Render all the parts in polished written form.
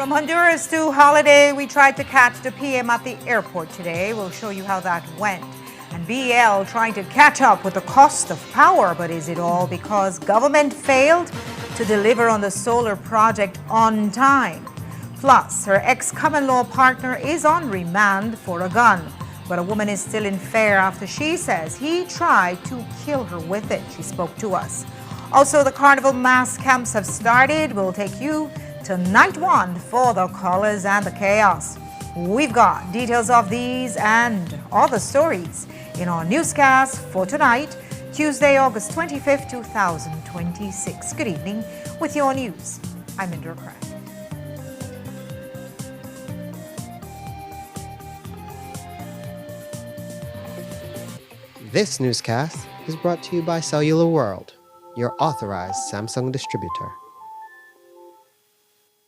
From Honduras to holiday, we tried to catch the PM at the airport today. We'll show you how that went. And BL trying to catch up with the cost of power. But is it all because government failed to deliver on the solar project on time? Plus, her ex-common law partner is on remand for a gun. But a woman is still in fair after she says he tried to kill her with it. She spoke to us. Also, the carnival mass camps have started. We'll take you to night one for the colors and the chaos. We've got details of these and other stories in our newscast for tonight, Tuesday, August 25th, 2026. Good evening. With your news, I'm Indra Craig. This newscast is brought to you by Cellular World, your authorized Samsung distributor.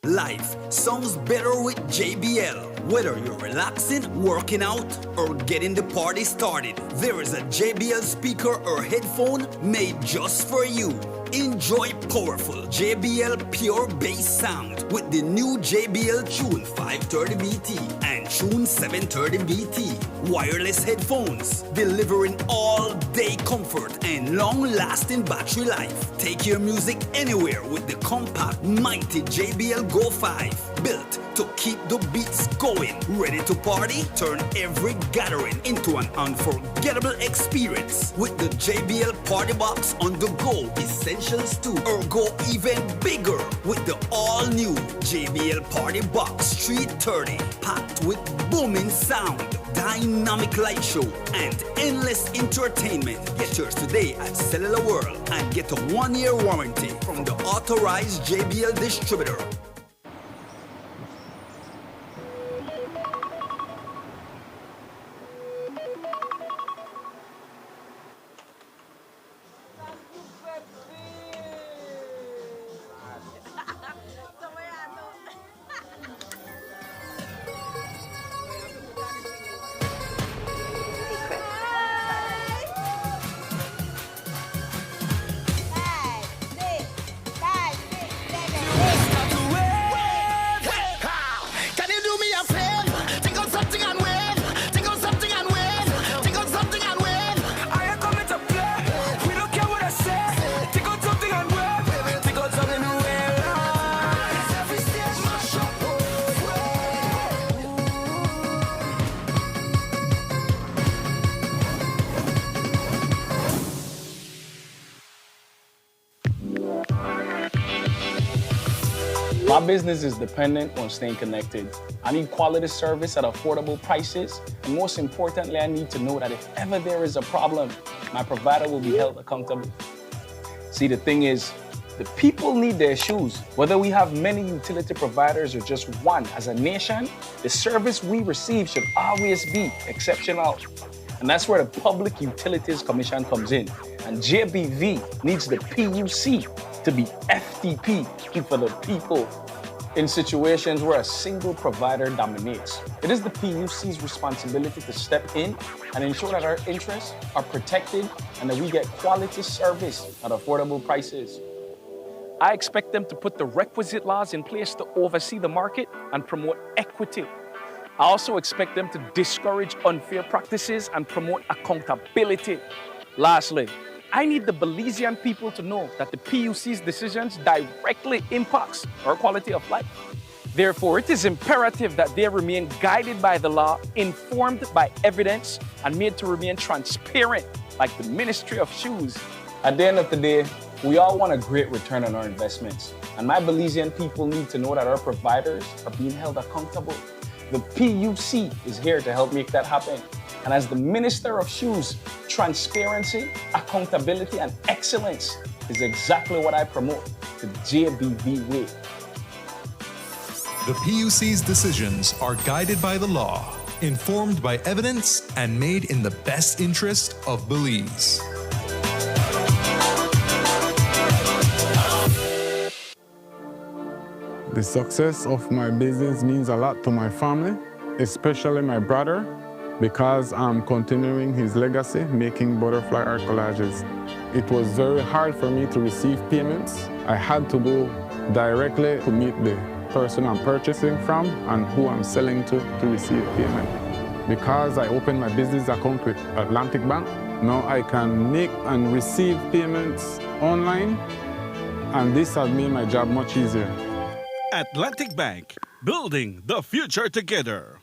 Life sounds better with JBL. Whether you're relaxing, working out, or getting the party started, there is a JBL speaker or headphone made just for you. Enjoy powerful JBL pure bass sound with the new JBL Tune 530BT and Tune 730BT. Wireless headphones, delivering all-day comfort and long-lasting battery life. Take your music anywhere with the compact, mighty JBL Go 5. Built to keep the beats going. Ready to party? Turn every gathering into an unforgettable experience with the JBL Party Box on the go. Essentials too. Or go even bigger with the all-new JBL Party Box 330. Packed with booming sound, dynamic light show, and endless entertainment. Get yours today at Cellular World and get a 1-year warranty from the authorized JBL distributor. My business is dependent on staying connected. I need quality service at affordable prices, and most importantly, I need to know that if ever there is a problem, my provider will be held accountable. See, the thing is, the people need their shoes. Whether we have many utility providers or just one, as a nation, the service we receive should always be exceptional. And that's where the Public Utilities Commission comes in. And JBV needs the PUC to be FTP, for the people, in situations where a single provider dominates. It is the PUC's responsibility to step in and ensure that our interests are protected and that we get quality service at affordable prices. I expect them to put the requisite laws in place to oversee the market and promote equity. I also expect them to discourage unfair practices and promote accountability. Lastly, I need the Belizean people to know that the PUC's decisions directly impacts our quality of life. Therefore, it is imperative that they remain guided by the law, informed by evidence, and made to remain transparent, like the Ministry of Shoes. At the end of the day, we all want a great return on our investments. And my Belizean people need to know that our providers are being held accountable. The PUC is here to help make that happen. And as the Minister of Shoes, transparency, accountability, and excellence is exactly what I promote, the JBV way. The PUC's decisions are guided by the law, informed by evidence, and made in the best interest of Belize. The success of my business means a lot to my family, especially my brother, because I'm continuing his legacy, making butterfly art collages. It was very hard for me to receive payments. I had to go directly to meet the person I'm purchasing from and who I'm selling to receive payment. Because I opened my business account with Atlantic Bank, now I can make and receive payments online, and this has made my job much easier. Atlantic Bank, building the future together.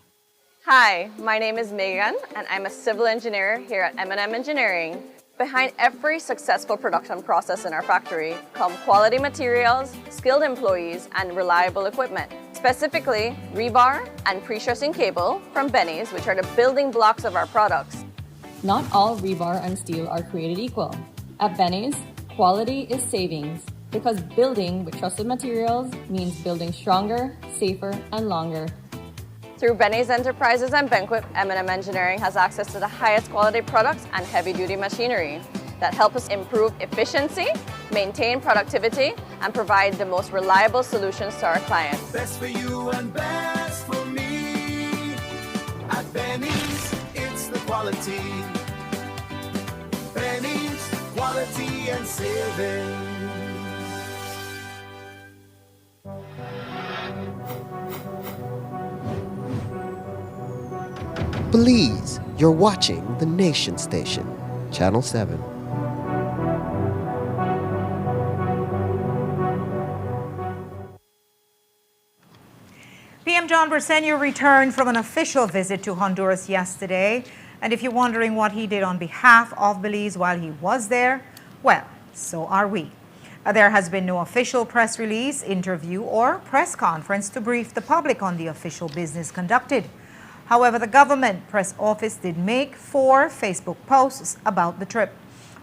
Hi, my name is Megan, and I'm a civil engineer here at M&M Engineering. Behind every successful production process in our factory come quality materials, skilled employees, and reliable equipment. Specifically, rebar and pre-stressing cable from Benny's, which are the building blocks of our products. Not all rebar and steel are created equal. At Benny's, quality is savings because building with trusted materials means building stronger, safer, and longer. Through Benny's Enterprises and Banquet, M&M Engineering has access to the highest quality products and heavy-duty machinery that help us improve efficiency, maintain productivity, and provide the most reliable solutions to our clients. Best for you and best for me. At Benny's, it's the quality. Benny's, quality and savings. Belize, you're watching the Nation Station, Channel 7. PM John Briceño returned from an official visit to Honduras yesterday. And if you're wondering what he did on behalf of Belize while he was there, well, so are we. There has been no official press release, interview, or press conference to brief the public on the official business conducted. However, the government press office did make 4 Facebook posts about the trip.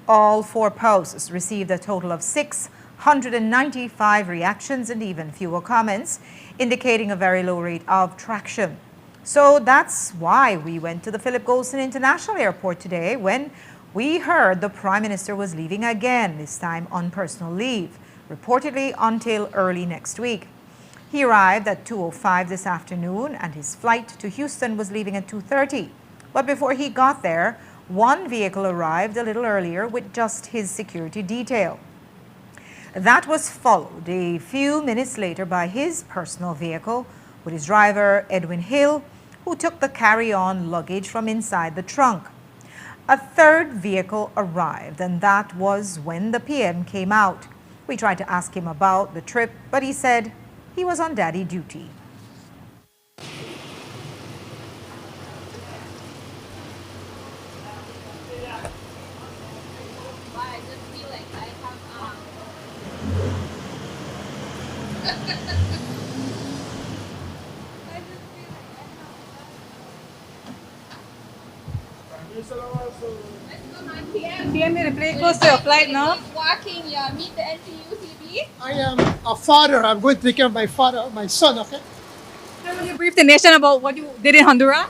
All 4 posts received a total of 695 reactions and even fewer comments, indicating a very low rate of traction. So that's why we went to the Philip Goldson International Airport today when we heard the Prime Minister was leaving again, this time on personal leave, reportedly until early next week. He arrived at 2:05 this afternoon, and his flight to Houston was leaving at 2:30. But before he got there, one vehicle arrived a little earlier with just his security detail. That was followed a few minutes later by his personal vehicle with his driver, Edwin Hill, who took the carry-on luggage from inside the trunk. A third vehicle arrived, and that was when the PM came out. We tried to ask him about the trip, but he said he was on daddy duty. PM, you're pretty close to your flight now. Walking, yeah, meet the NTUCB. I am a father. I'm going to take care of my father, my son, okay? Will you brief the nation about what you did in Honduras?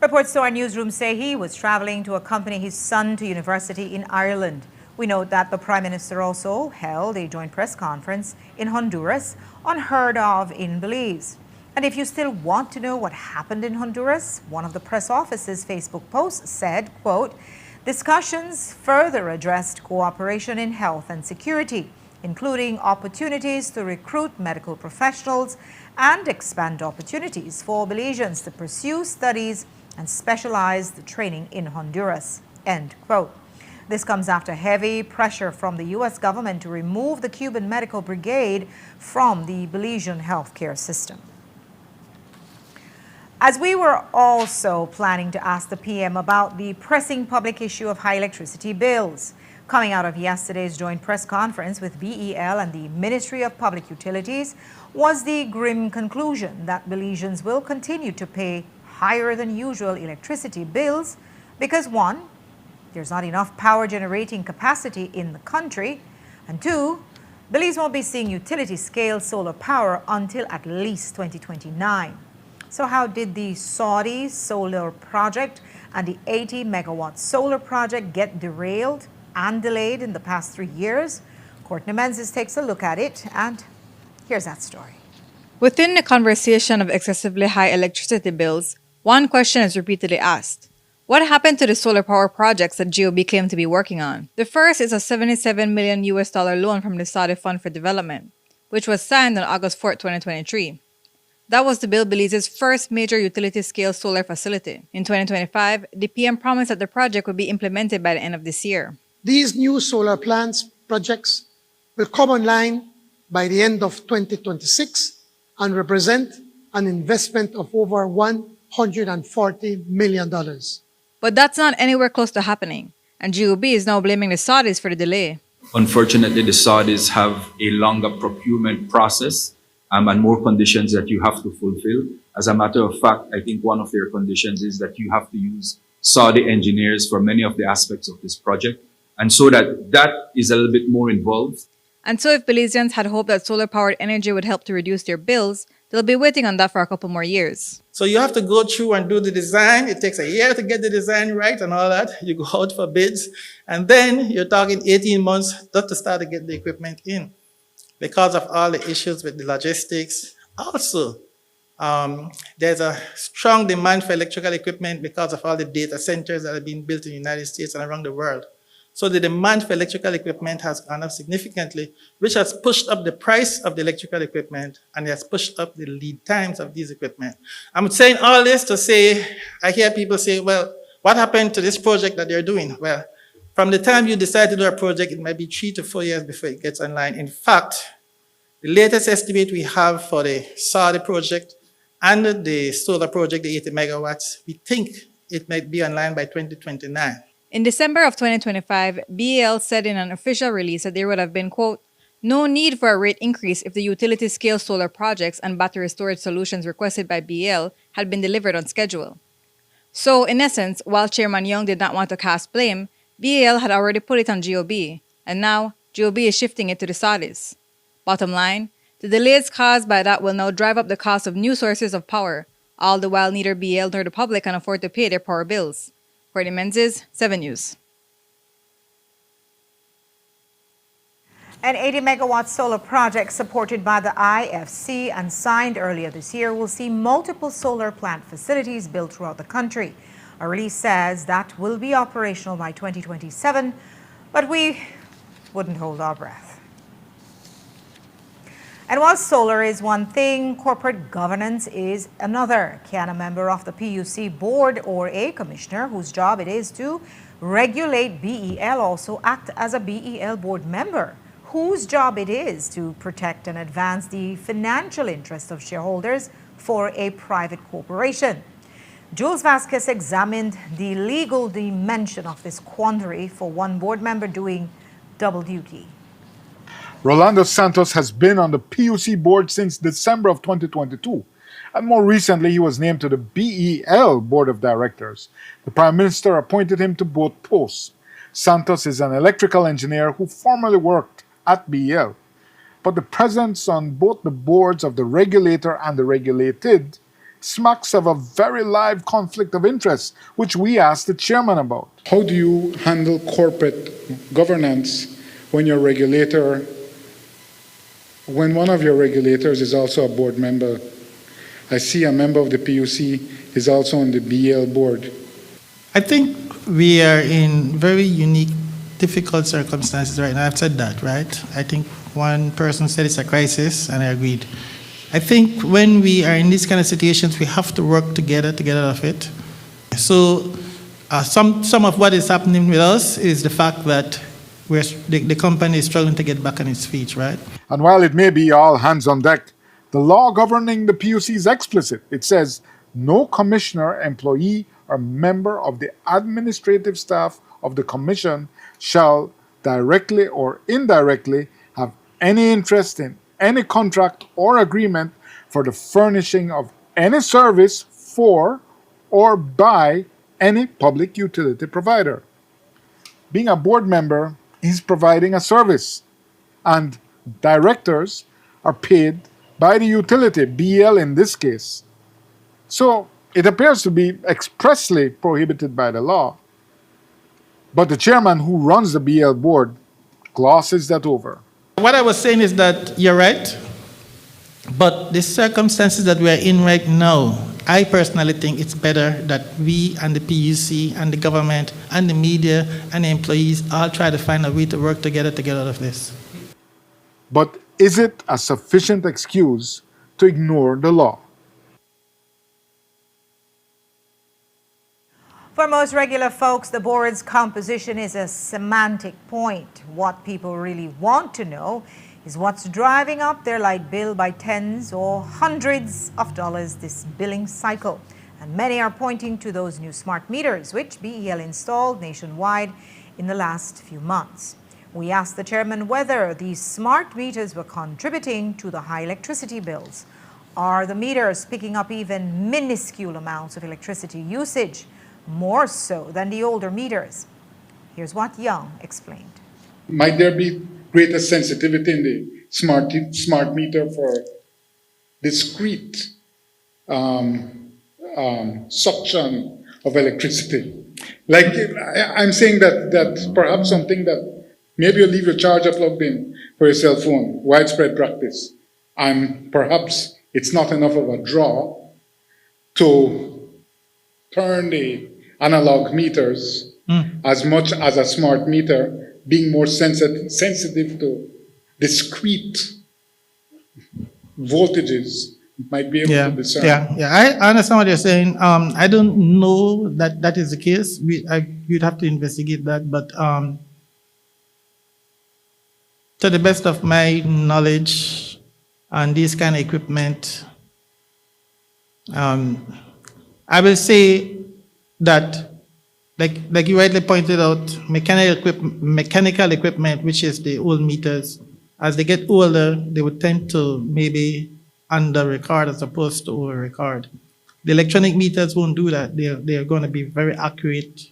Reports to our newsroom say he was traveling to accompany his son to university in Ireland. We note that the Prime Minister also held a joint press conference in Honduras, unheard of in Belize. And if you still want to know what happened in Honduras, one of the press office's Facebook posts said, quote, discussions further addressed cooperation in health and security, including opportunities to recruit medical professionals and expand opportunities for Belizeans to pursue studies and specialized training in Honduras, end quote. This comes after heavy pressure from the U.S. government to remove the Cuban Medical Brigade from the Belizean healthcare system. As we were also planning to ask the PM about the pressing public issue of high electricity bills, coming out of yesterday's joint press conference with BEL and the Ministry of Public Utilities was the grim conclusion that Belizeans will continue to pay higher than usual electricity bills because, one, there's not enough power generating capacity in the country, and two, Belize won't be seeing utility-scale solar power until at least 2029. So how did the Saudi solar project and the 80-megawatt solar project get derailed and delayed in the past 3 years? Courtney Menzies takes a look at it, and here's that story. Within the conversation of excessively high electricity bills, one question is repeatedly asked. What happened to the solar power projects that GOB claimed to be working on? The first is a $77 million loan from the Saudi Fund for Development, which was signed on August 4, 2023. That was to build Belize's first major utility-scale solar facility. In 2025, the PM promised that the project would be implemented by the end of this year. These new solar projects will come online by the end of 2026 and represent an investment of over $140 million. But that's not anywhere close to happening, and GOB is now blaming the Saudis for the delay. Unfortunately, the Saudis have a longer procurement process and more conditions that you have to fulfill. As a matter of fact, I think one of their conditions is that you have to use Saudi engineers for many of the aspects of this project. And so that is a little bit more involved. And so if Belizeans had hoped that solar-powered energy would help to reduce their bills, they'll be waiting on that for a couple more years. So you have to go through and do the design. It takes a year to get the design right and all that. You go out for bids. And then you're talking 18 months just to start to get the equipment in because of all the issues with the logistics. Also, there's a strong demand for electrical equipment because of all the data centers that are being built in the United States and around the world. So the demand for electrical equipment has gone up significantly, which has pushed up the price of the electrical equipment and has pushed up the lead times of these equipment. I'm saying all this to say, I hear people say, well, what happened to this project that they're doing? Well, from the time you decide to do a project, it might be 3 to 4 years before it gets online. In fact, the latest estimate we have for the Saudi project and the solar project, the 80 megawatts, we think it might be online by 2029. In December of 2025, BEL said in an official release that there would have been, quote, no need for a rate increase if the utility-scale solar projects and battery storage solutions requested by BEL had been delivered on schedule. So, in essence, while Chairman Young did not want to cast blame, BEL had already put it on GOB, and now GOB is shifting it to the Saudis. Bottom line, the delays caused by that will now drive up the cost of new sources of power, all the while neither BEL nor the public can afford to pay their power bills. Courtney Menzies, 7 News. An 80-megawatt solar project supported by the IFC and signed earlier this year will see multiple solar plant facilities built throughout the country. A release says that will be operational by 2027, but we wouldn't hold our breath. And while solar is one thing, corporate governance is another. Can a member of the PUC board or a commissioner whose job it is to regulate BEL also act as a BEL board member, whose job it is to protect and advance the financial interests of shareholders for a private corporation? Jules Vasquez examined the legal dimension of this quandary for one board member doing double duty. Rolando Santos has been on the PUC board since December of 2022, and more recently he was named to the BEL Board of Directors. The Prime Minister appointed him to both posts. Santos is an electrical engineer who formerly worked at BEL, but the presence on both the boards of the regulator and the regulated smacks of a very live conflict of interest, which we asked the chairman about. How do you handle corporate governance when when one of your regulators is also a board member? I see a member of the PUC is also on the BEL board. I think we are in very unique, difficult circumstances right now. I've said that, right? I think one person said it's a crisis, and I agreed. I think when we are in these kind of situations, we have to work together to get out of it. So some of what is happening with us is the fact that the company is struggling to get back on its feet, right? And while it may be all hands on deck, the law governing the PUC is explicit. It says no commissioner, employee, or member of the administrative staff of the commission shall directly or indirectly have any interest in any contract or agreement for the furnishing of any service for or by any public utility provider. Being a board member is providing a service, and directors are paid by the utility, BEL in this case. So it appears to be expressly prohibited by the law. But the chairman who runs the BEL board glosses that over. What I was saying is that you're right, but the circumstances that we are in right now, I personally think it's better that we and the PUC and the government and the media and the employees all try to find a way to work together to get out of this. But is it a sufficient excuse to ignore the law? For most regular folks, the board's composition is a semantic point. What people really want to know is what's driving up their light bill by tens or hundreds of dollars this billing cycle. And many are pointing to those new smart meters, which BEL installed nationwide in the last few months. We asked the chairman whether these smart meters were contributing to the high electricity bills. Are the meters picking up even minuscule amounts of electricity usage, more so than the older meters? Here's what Young explained. Might there be greater sensitivity in the smart meter for discrete suction of electricity? Like, I'm saying that perhaps something that maybe you leave your charger plugged in for your cell phone, widespread practice, and perhaps it's not enough of a draw to turn the analog meters as much as a smart meter, being more sensitive to discrete voltages, might be able to discern. I understand what you're saying. I don't know that that is the case. You'd have to investigate that, but to the best of my knowledge on this kind of equipment, I will say that, like you rightly pointed out, mechanical equipment, which is the old meters, as they get older, they would tend to maybe under-record as opposed to over-record. The electronic meters won't do that. They're going to be very accurate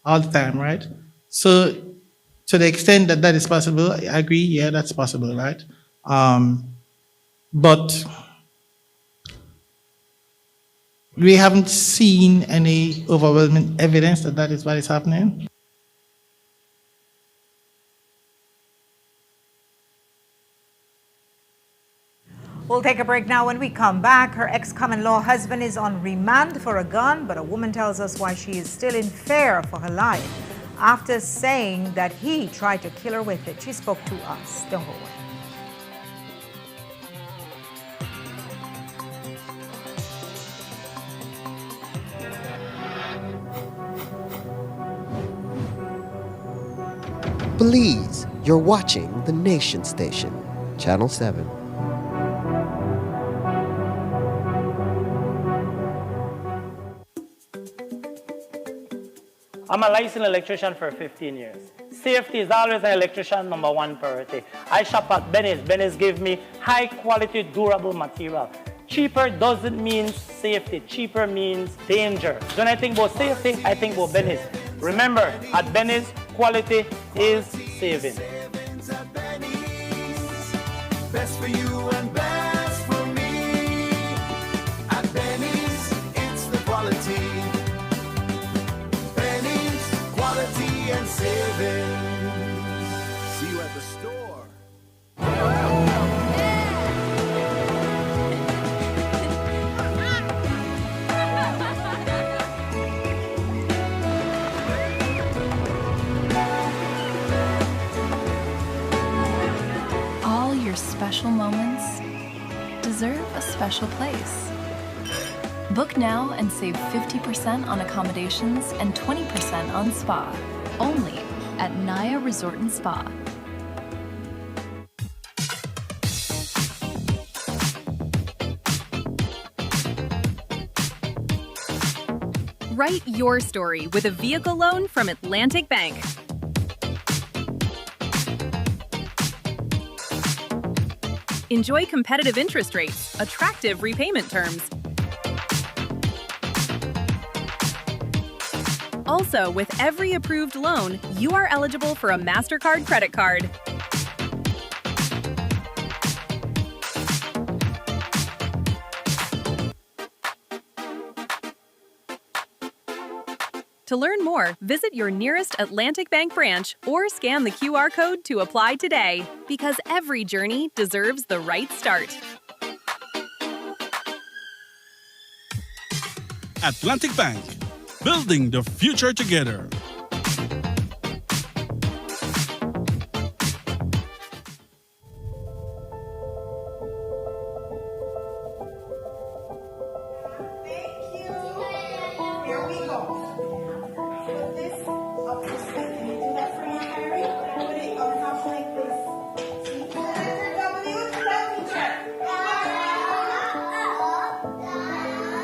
all the time, right? So to the extent that that is possible, I agree, yeah, that's possible, right? But we haven't seen any overwhelming evidence that that is what is happening. We'll take a break now. When we come back, her ex-common-law husband is on remand for a gun, but a woman tells us why she is still in fear for her life after saying that he tried to kill her with it. She spoke to us. Don't go away. Please, you're watching the Nation Station, Channel 7. I'm a licensed electrician for 15 years. Safety is always an electrician #1 priority. I shop at Benny's. Benny's give me high quality, durable material. Cheaper doesn't mean safety. Cheaper means danger. When I think about safety, I think about Benny's. Remember, at Benny's, quality is saving. Best for you and best for me. At Benny's, it's the quality. Benny's, quality and savings. See you at the store. All your special moments deserve a special place. Book now and save 50% on accommodations and 20% on spa. Only at Naya Resort and Spa. Write your story with a vehicle loan from Atlantic Bank. Enjoy competitive interest rates, attractive repayment terms. Also, with every approved loan, you are eligible for a MasterCard credit card. To learn more, visit your nearest Atlantic Bank branch or scan the QR code to apply today, because every journey deserves the right start. Atlantic Bank, building the future together.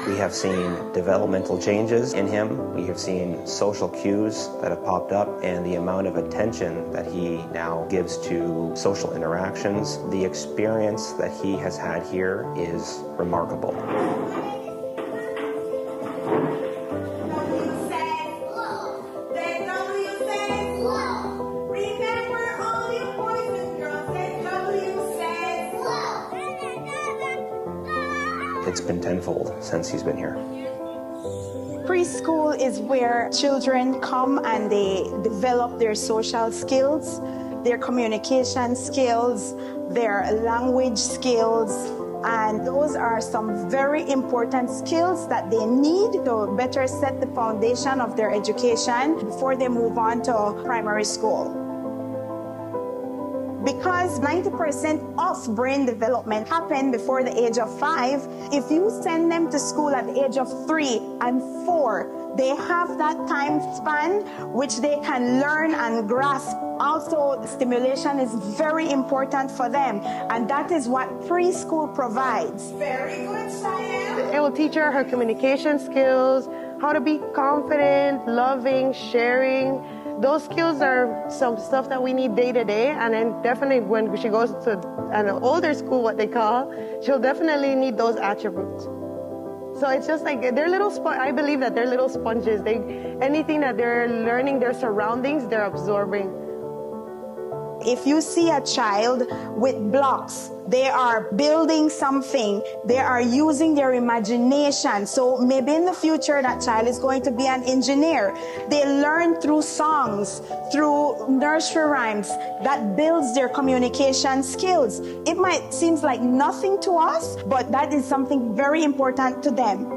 We have seen developmental changes in him. We have seen social cues that have popped up, and the amount of attention that he now gives to social interactions. The experience that he has had here is remarkable. It's been tenfold since he's been here. Preschool is where children come and they develop their social skills, their communication skills, their language skills, and those are some very important skills that they need to better set the foundation of their education before they move on to primary school. Because 90% of brain development happen before the age of 5, if you send them to school at the age of 3 and 4, they have that time span which they can learn and grasp. Also, stimulation is very important for them, and that is what preschool provides. Very good, Cheyenne. It will teach her communication skills, how to be confident, loving, sharing. Those skills are some stuff that we need day to day, and then definitely when she goes to an older school, what they call, she'll definitely need those attributes. So it's just like they're little. I believe that they're little sponges. Anything that they're learning, their surroundings, they're absorbing. If you see a child with blocks, they are building something, they are using their imagination. So maybe in the future that child is going to be an engineer. They learn through songs, through nursery rhymes, that builds their communication skills. It might seem like nothing to us, but that is something very important to them.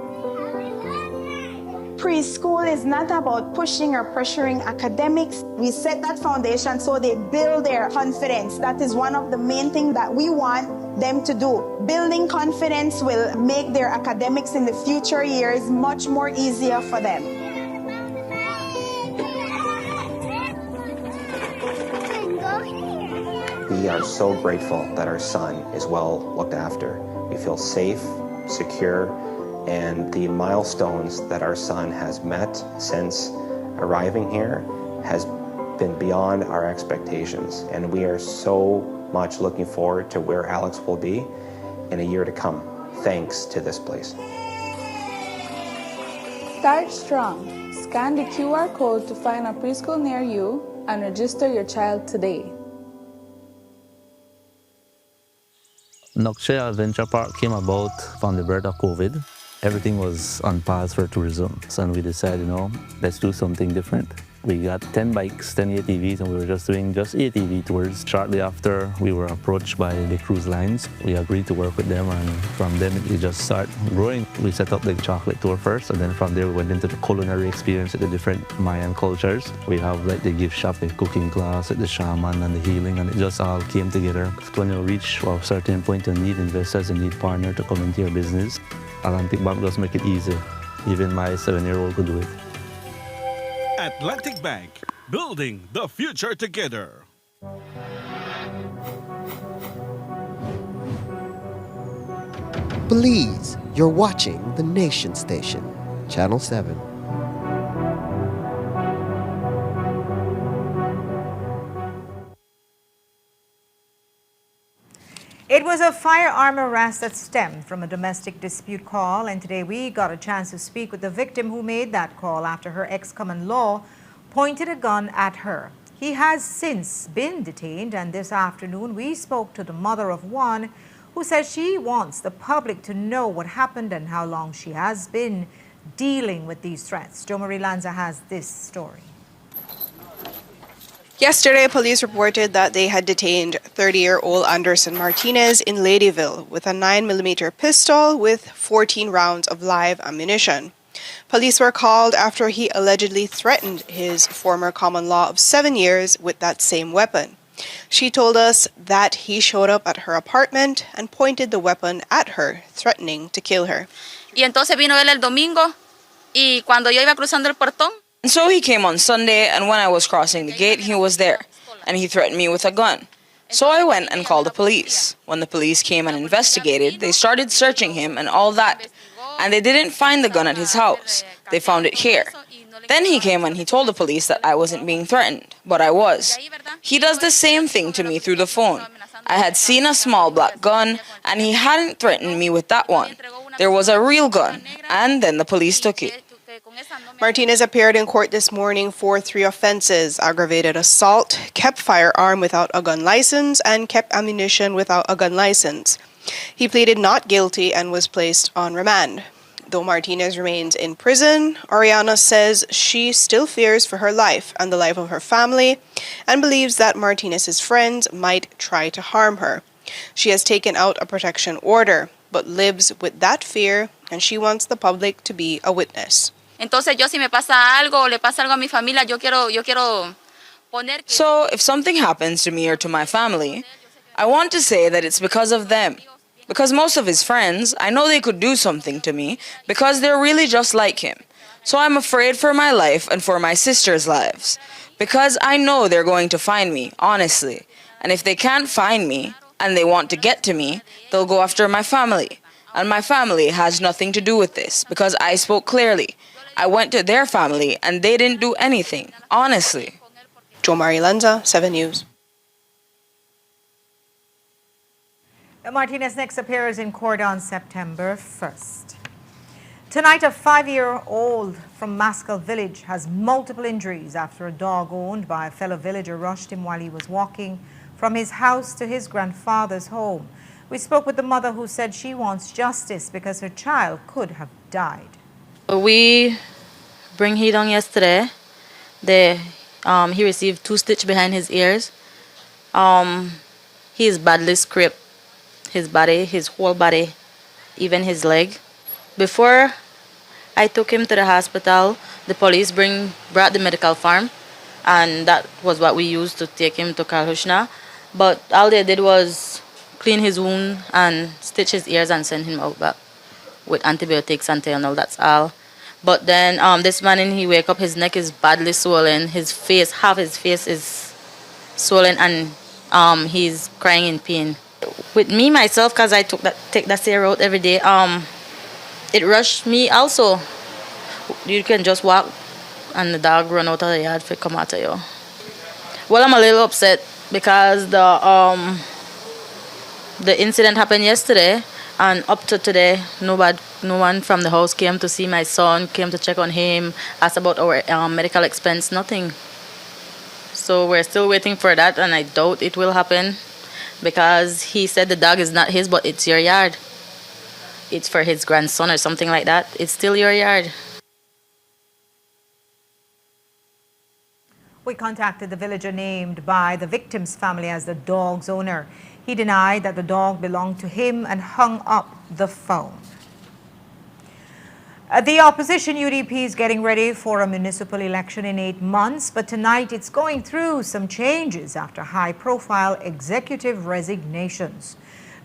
Preschool is not about pushing or pressuring academics. We set that foundation so they build their confidence. That is one of the main things that we want them to do. Building confidence will make their academics in the future years much more easier for them. We are so grateful that our son is well looked after. We feel safe, secure, and the milestones that our son has met since arriving here has been beyond our expectations. And we are so much looking forward to where Alex will be in a year to come, thanks to this place. Start strong. Scan the QR code to find a preschool near you and register your child today. Nokche Adventure Park came about from the birth of COVID. Everything was on pause for tourism. So we decided, let's do something different. We got 10 bikes, 10 ATVs, and we were just doing ATV tours. Shortly after, we were approached by the cruise lines. We agreed to work with them, and from them, it just started growing. We set up the chocolate tour first, and then from there, we went into the culinary experience at the different Mayan cultures. We have the gift shop, the cooking class, the shaman, and the healing, and it just all came together. When you reach a certain point, you need investors, you need partners to come into your business. Atlantic Bank does make it easy. Even my 7-year-old could do it. Atlantic Bank, building the future together. Belize, you're watching the Nation Station, Channel 7. It was a firearm arrest that stemmed from a domestic dispute call, and today we got a chance to speak with the victim who made that call after her ex-common-law pointed a gun at her. He has since been detained, and this afternoon we spoke to the mother of one who says she wants the public to know what happened and how long she has been dealing with these threats. Jo Marie Lanza has this story. Yesterday, police reported that they had detained 30-year-old Anderson Martinez in Ladyville with a 9mm pistol with 14 rounds of live ammunition. Police were called after he allegedly threatened his former common law of 7 years with that same weapon. She told us that he showed up at her apartment and pointed the weapon at her, threatening to kill her. Y entonces vino él el domingo y cuando yo iba cruzando el portón. And so he came on Sunday, and when I was crossing the gate, he was there, and he threatened me with a gun. So I went and called the police. When the police came and investigated, they started searching him and all that, and they didn't find the gun at his house. They found it here. Then he came and he told the police that I wasn't being threatened, but I was. He does the same thing to me through the phone. I had seen a small black gun, and he hadn't threatened me with that one. There was a real gun, and then the police took it. Martinez appeared in court this morning for 3 offenses: aggravated assault, kept firearm without a gun license, and kept ammunition without a gun license. He pleaded not guilty and was placed on remand. Though Martinez remains in prison, Oriana says she still fears for her life and the life of her family and believes that Martinez's friends might try to harm her. She has taken out a protection order, but lives with that fear, and she wants the public to be a witness. Entonces yo si me pasa algo o le pasa algo a mi familia, yo quiero poner. So if something happens to me or to my family, I want to say that it's because of them. Because most of his friends, I know they could do something to me because they're really just like him. So I'm afraid for my life and for my sisters' lives. Because I know they're going to find me, honestly. And if they can't find me and they want to get to me, they'll go after my family. And my family has nothing to do with this because I spoke clearly. I went to their family and they didn't do anything, honestly. Jo Mari Lanza, 7 News. Martinez next appears in court on September 1st. Tonight, a 5-year-old from Maskell Village has multiple injuries after a dog owned by a fellow villager rushed him while he was walking from his house to his grandfather's home. We spoke with the mother who said she wants justice because her child could have died. We bring he down yesterday. He received 2 stitches behind his ears. He is badly scraped. His body, his whole body, even his leg. Before I took him to the hospital, the police brought the medical farm, and that was what we used to take him to Kalhushna. But all they did was clean his wound and stitch his ears and send him out back with antibiotics and Tylenol, that's all. But then this morning he wake up, his neck is badly swollen, his face, half his face is swollen, and he's crying in pain. With me, myself, because I take that stay route every day, it rushed me also. You can just walk and the dog run out of the yard to come after you. Well, I'm a little upset because the incident happened yesterday, and up to today, no one from the house came to see my son, came to check on him, ask about our medical expense, nothing. So we're still waiting for that, and I doubt it will happen. Because he said the dog is not his, but it's your yard. It's for his grandson or something like that. It's still your yard. We contacted the villager named by the victim's family as the dog's owner. He denied that the dog belonged to him and hung up the phone. The opposition UDP is getting ready for a municipal election in 8 months, but tonight it's going through some changes after high-profile executive resignations.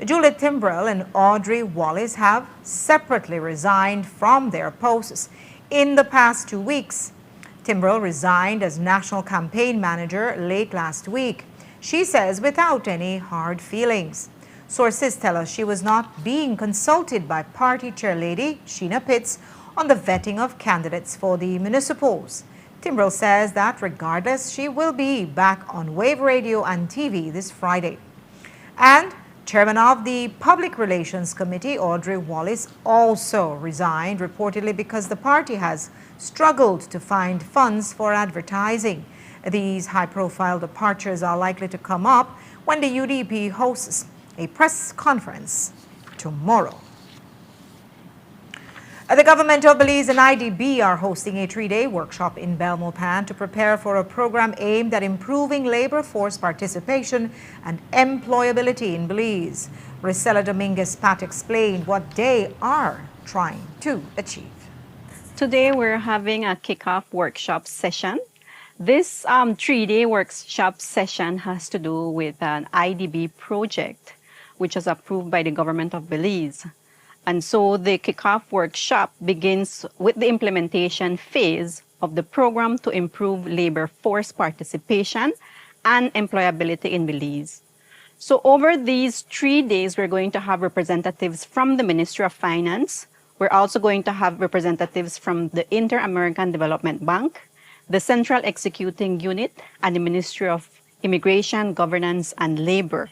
Juliet Timbrell and Audrey Wallace have separately resigned from their posts in the past 2 weeks. Timbrell resigned as national campaign manager late last week. She says without any hard feelings. Sources tell us she was not being consulted by party chairlady Sheena Pitts on the vetting of candidates for the municipals. Timbrell says that regardless, she will be back on Wave Radio and TV this Friday. And chairman of the Public Relations Committee, Audrey Wallace, also resigned, reportedly because the party has struggled to find funds for advertising. These high-profile departures are likely to come up when the UDP hosts a press conference tomorrow. The government of Belize and IDB are hosting a 3-day workshop in Belmopan to prepare for a program aimed at improving labor force participation and employability in Belize. Risela Dominguez-Pat explained what they are trying to achieve. Today we're having a kickoff workshop session. This 3-day workshop session has to do with an IDB project, which was approved by the government of Belize. And so the kickoff workshop begins with the implementation phase of the program to improve labor force participation and employability in Belize. So over these 3 days, we're going to have representatives from the Ministry of Finance. We're also going to have representatives from the Inter-American Development Bank, the Central Executing Unit, and the Ministry of Immigration, Governance, and Labor,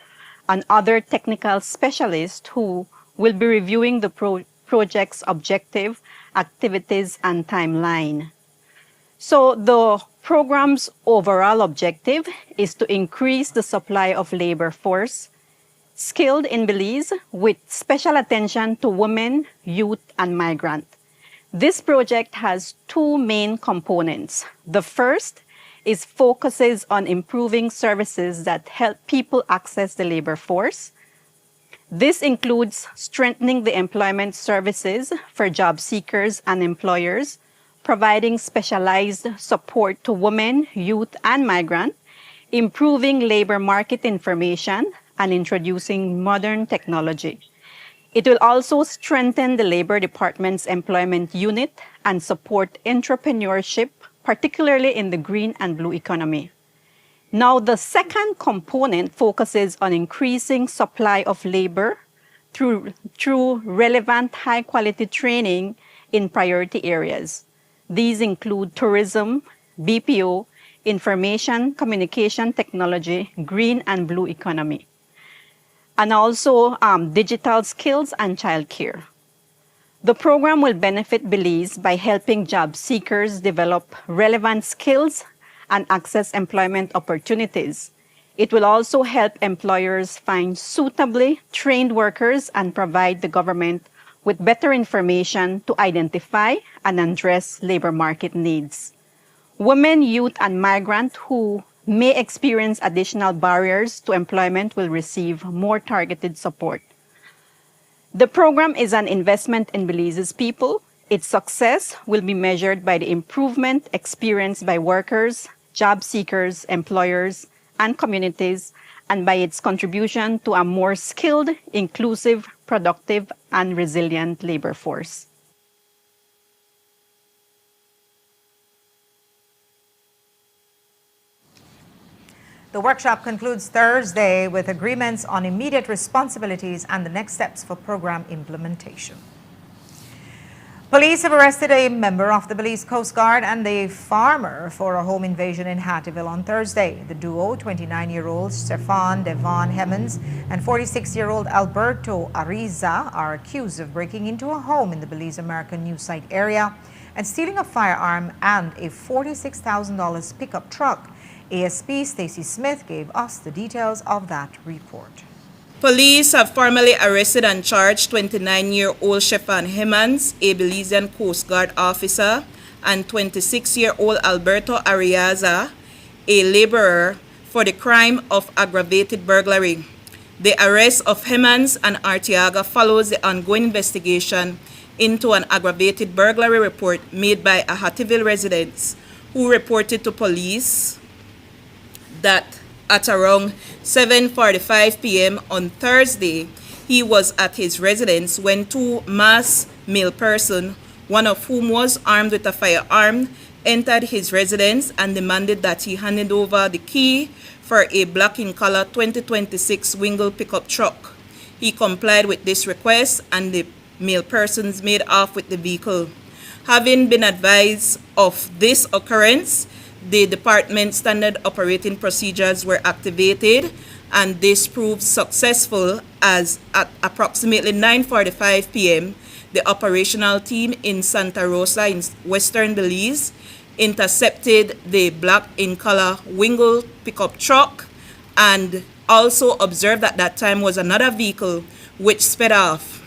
and other technical specialists who will be reviewing the project's objective, activities, and timeline. So the program's overall objective is to increase the supply of labor force skilled in Belize with special attention to women, youth, and migrant. This project has 2 main components. The first is focuses on improving services that help people access the labor force. This includes strengthening the employment services for job seekers and employers, providing specialized support to women, youth, and migrants, improving labor market information, and introducing modern technology. It will also strengthen the Labor Department's employment unit and support entrepreneurship, particularly in the green and blue economy. Now, the second component focuses on increasing supply of labor through relevant high-quality training in priority areas. These include tourism, BPO, information, communication technology, green and blue economy, and also digital skills and childcare. The program will benefit Belize by helping job seekers develop relevant skills and access employment opportunities. It will also help employers find suitably trained workers and provide the government with better information to identify and address labor market needs. Women, youth, and migrants who may experience additional barriers to employment will receive more targeted support. The program is an investment in Belize's people. Its success will be measured by the improvement experienced by workers, job seekers, employers, and communities, and by its contribution to a more skilled, inclusive, productive, and resilient labor force. The workshop concludes Thursday with agreements on immediate responsibilities and the next steps for program implementation. Police have arrested a member of the Belize Coast Guard and a farmer for a home invasion in Hattieville on Thursday. The duo, 29-year-old Stefan Devon Hemmons and 46-year-old Alberto Ariza, are accused of breaking into a home in the Belize American News Site area and stealing a firearm and a $46,000 pickup truck. ASP Stacey Smith gave us the details of that report. Police have formally arrested and charged 29-year-old Stefan Hemmons, a Belizean Coast Guard officer, and 26-year-old Alberto Ariaza, a laborer, for the crime of aggravated burglary. The arrest of Hemmons and Arteaga follows the ongoing investigation into an aggravated burglary report made by a Hattieville resident who reported to police that at around 7:45 p.m. on Thursday, he was at his residence when 2 masked male persons, one of whom was armed with a firearm, entered his residence and demanded that he handed over the key for a black in color 2026 Wingle pickup truck. He complied with this request and the male persons made off with the vehicle. Having been advised of this occurrence, the department's standard operating procedures were activated, and this proved successful as at approximately 9:45 p.m., the operational team in Santa Rosa in western Belize intercepted the black in color Wingle pickup truck and also observed at that time was another vehicle which sped off.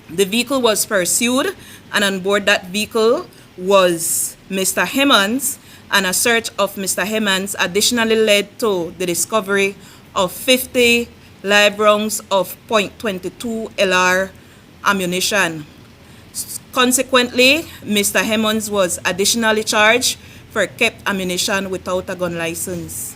The vehicle was pursued, and on board that vehicle was Mr. Hemmons, and a search of Mr. Hemmons additionally led to the discovery of 50 live rounds of .22 LR ammunition. Consequently, Mr. Hemmons was additionally charged for kept ammunition without a gun license.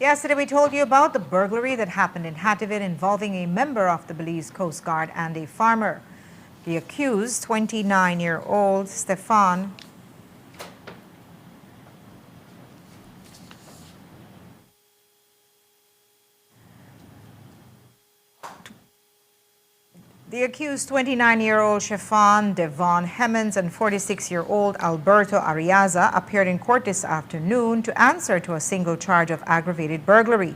Yesterday, we told you about the burglary that happened in Hattieville involving a member of the Belize Coast Guard and a farmer. The accused, 29-year-old Stefan, The accused 29-year-old Stefan Devon Hemmons and 46-year-old Alberto Ariaza appeared in court this afternoon to answer to a single charge of aggravated burglary.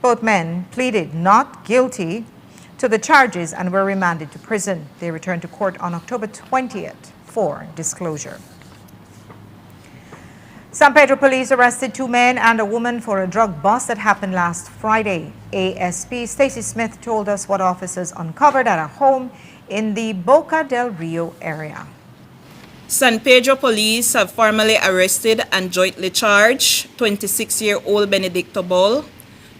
Both men pleaded not guilty to the charges and were remanded to prison. They returned to court on October 20th for disclosure. San Pedro police arrested 2 men and a woman for a drug bust that happened last Friday. ASP Stacy Smith told us what officers uncovered at a home in the Boca del Rio area. San Pedro police have formally arrested and jointly charged 26-year-old Benedicto Ball,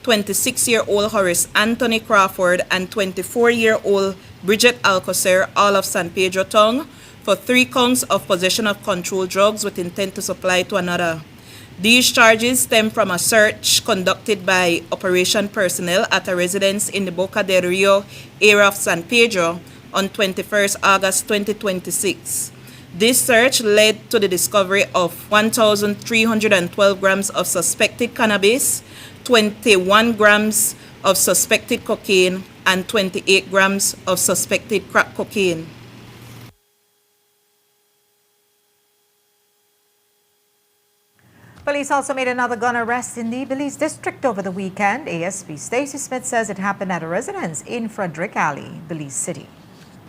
26-year-old Horace Anthony Crawford, and 24-year-old Bridget Alcocer, all of San Pedro Town, for 3 counts of possession of controlled drugs with intent to supply to another. These charges stem from a search conducted by operation personnel at a residence in the Boca del Rio area of San Pedro on 21st August 2026. This search led to the discovery of 1,312 grams of suspected cannabis, 21 grams of suspected cocaine, and 28 grams of suspected crack cocaine. Police also made another gun arrest in the Belize district over the weekend. ASP Stacy Smith says it happened at a residence in Frederick Alley, Belize City.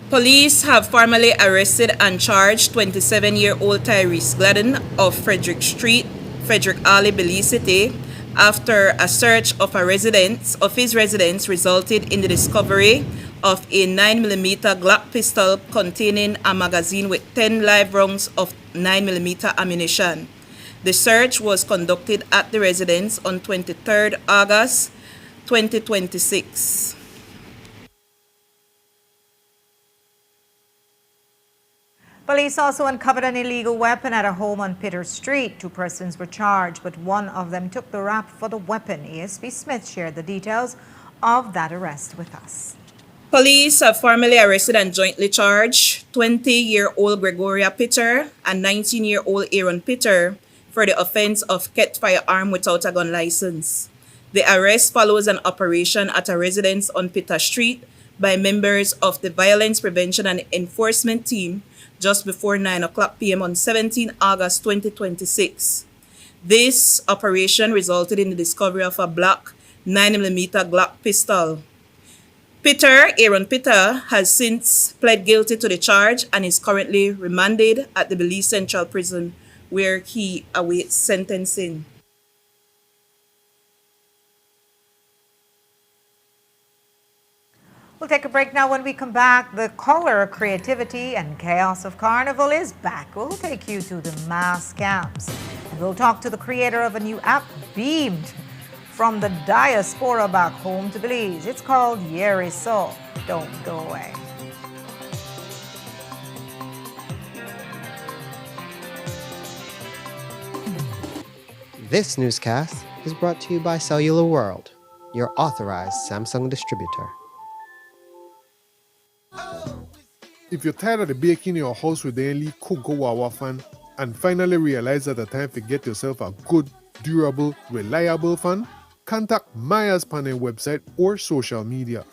Police have formally arrested and charged 27-year-old Tyrese Gladden of Frederick Street, Frederick Alley, Belize City, after a search of his residence resulted in the discovery of a 9mm Glock pistol containing a magazine with 10 live rounds of 9mm ammunition. The search was conducted at the residence on 23rd August 2026. Police also uncovered an illegal weapon at a home on Pitter Street. 2 persons were charged, but one of them took the rap for the weapon. ASP Smith shared the details of that arrest with us. Police have formally arrested and jointly charged 20-year-old Gregoria Pitter and 19-year-old Aaron Pitter for the offense of kept firearm without a gun license. The arrest follows an operation at a residence on Pitter Street by members of the Violence Prevention and Enforcement Team just before 9:00 p.m. on 17 August 2026. This operation resulted in the discovery of a black 9mm Glock pistol. Aaron Pitter, has since pled guilty to the charge and is currently remanded at the Belize Central Prison, where he awaits sentencing. We'll take a break now. When we come back, the color, creativity, and chaos of Carnival is back. We'll take you to the mass camps. And we'll talk to the creator of a new app, beamed from the diaspora back home to Belize. It's called Yeri So. Don't go away. This newscast is brought to you by Cellular World, your authorized Samsung distributor. If you're tired of the baking in your house with the only Cocoa Wawa fan and finally realize that the time to get yourself a good, durable, reliable fan, contact Maya's panel website or social media.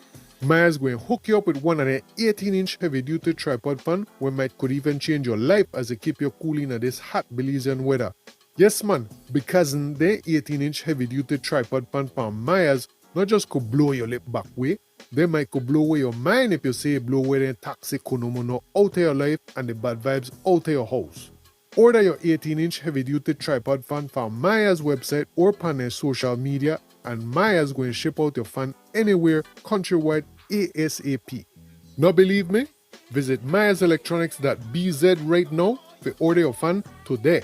Maya's going to hook you up with one of their 18-inch heavy-duty tripod fan where might could even change your life as they keep you cool in this hot Belizean weather. Yes man, because their 18-inch heavy-duty tripod fan from Maya's not just could blow your lip back way, they might could blow away your mind if you say blow away the toxic konomono out of your life and the bad vibes out of your house. Order your 18-inch heavy-duty tripod fan from Maya's website or on their social media, and Maya's going to ship out your fan anywhere countrywide ASAP. Not believe me? Visit mayaselectronics.bz right now to order your fan today.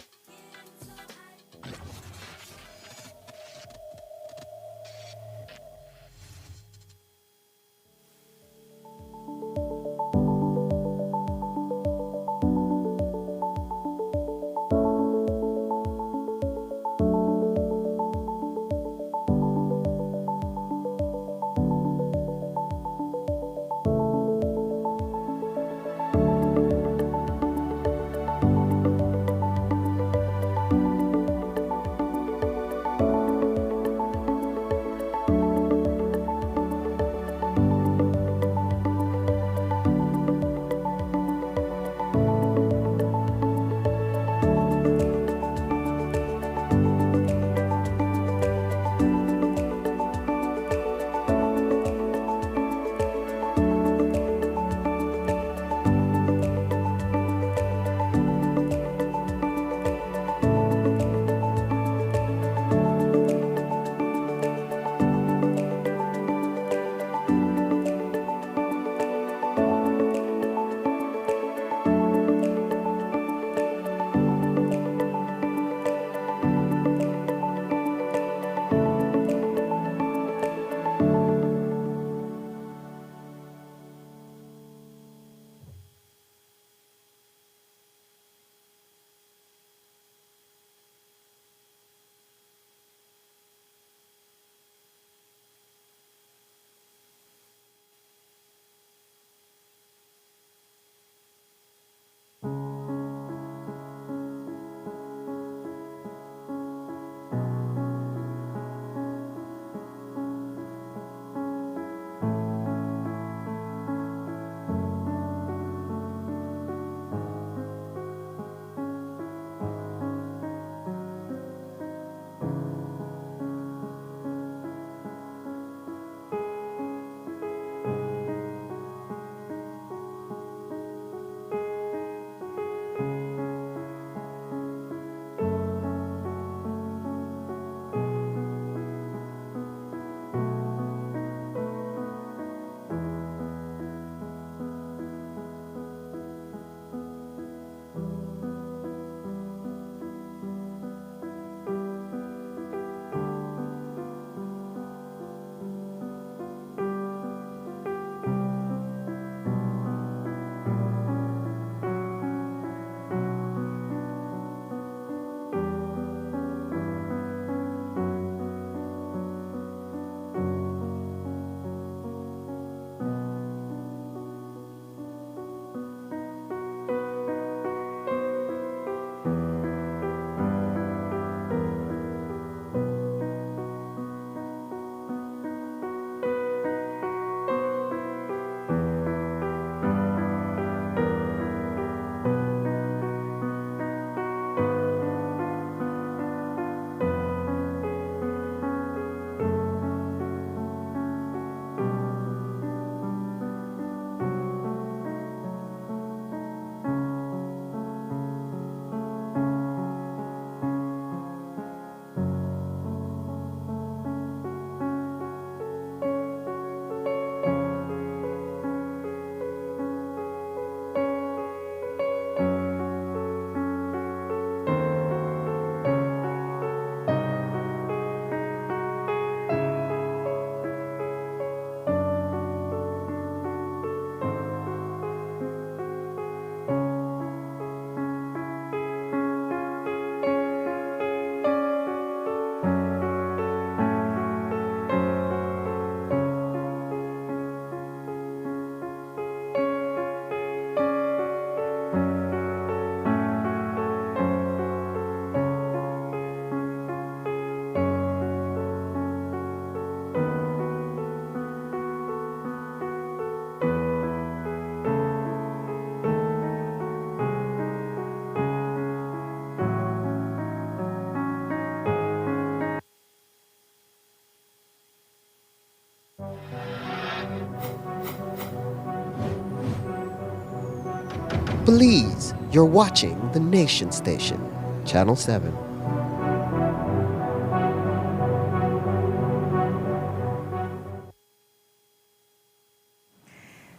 Belize, you're watching the Nation Station, Channel 7.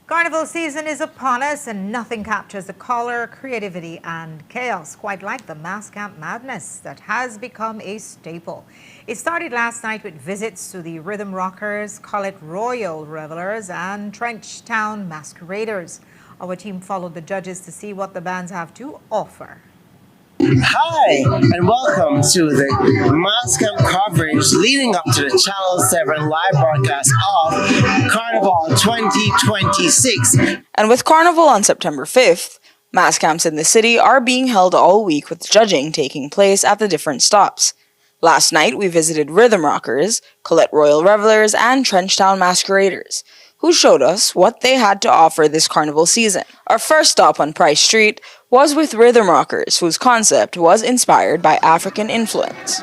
Carnival season is upon us, and nothing captures the color, creativity, and chaos quite like the mass camp madness that has become a staple. It started last night with visits to the Rhythm Rockers, Colette Royal Revelers, and Trench Town Masqueraders. Our team followed the judges to see what the bands have to offer. Hi, and welcome to the mass camp coverage leading up to the Channel 7 live broadcast of Carnival 2026. And with Carnival on September 5th, mass camps in the city are being held all week with judging taking place at the different stops. Last night, we visited Rhythm Rockers, Colette Royal Revelers, and Trenchtown Masqueraders, who showed us what they had to offer this carnival season. Our first stop on Price Street was with Rhythm Rockers, whose concept was inspired by African influence.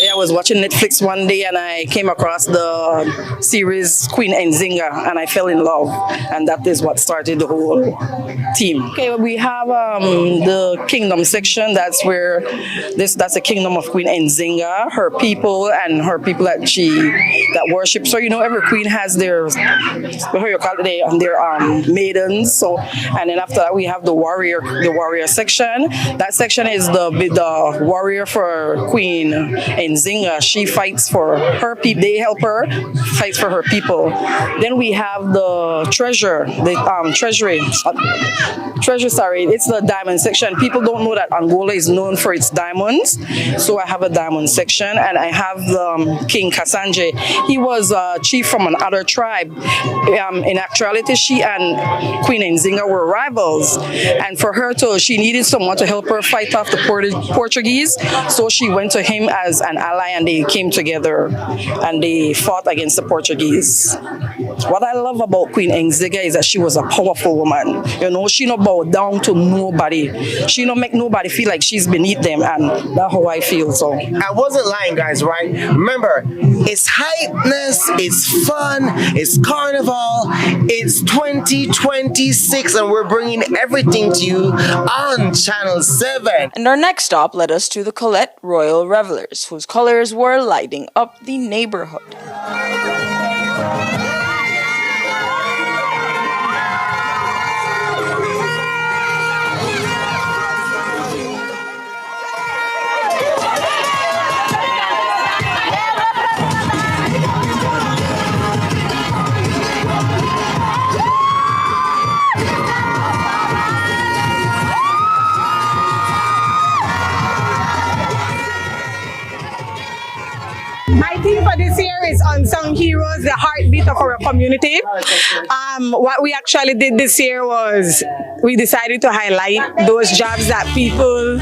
I was watching Netflix one day and I came across the series Queen Nzinga and I fell in love, and that is what started the whole team. Okay, we have the kingdom section. That's where that's the kingdom of Queen Nzinga, her people that worship. So every queen has their maidens. So and then after that we have the warrior section. That section is the warrior for Queen Nzinga. She fights for her people. They help her fight for her people. Then we have the treasure, it's the diamond section. People don't know that Angola is known for its diamonds. So I have a diamond section, and I have King Kasanje. He was a chief from another tribe. In actuality, she and Queen Nzinga were rivals. And for her she needed someone to help her fight off the Portuguese. So she went to him as an ally, and they came together and they fought against the Portuguese. What I love about Queen Nzinga is that she was a powerful woman. She no bow down to nobody. She no make nobody feel like she's beneath them, and that's how I feel. So I wasn't lying, guys, right? Remember, it's hypeness, it's fun, it's carnival, it's 2026, and we're bringing everything to you on Channel 7. And our next stop led us to the Colette Royal Revelers, whose colors were lighting up the neighborhood. My theme for this year is Unsung Heroes, the heartbeat of our community. What we actually did this year was we decided to highlight those jobs that people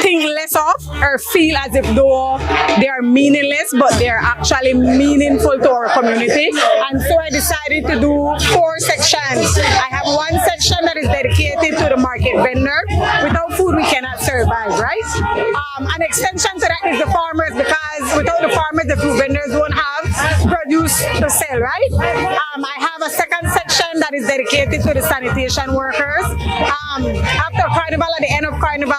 think less of or feel as if though they are meaningless, but they are actually meaningful to our community. And so I decided to do 4 sections. I have one section that is dedicated to the market vendor. Without food, we cannot survive, right? An extension to that is the farmers, because without the farmers, the food vendors won't have produce to sell, right? I have a second section that is dedicated to the sanitation workers. After Carnival, at the end of Carnival,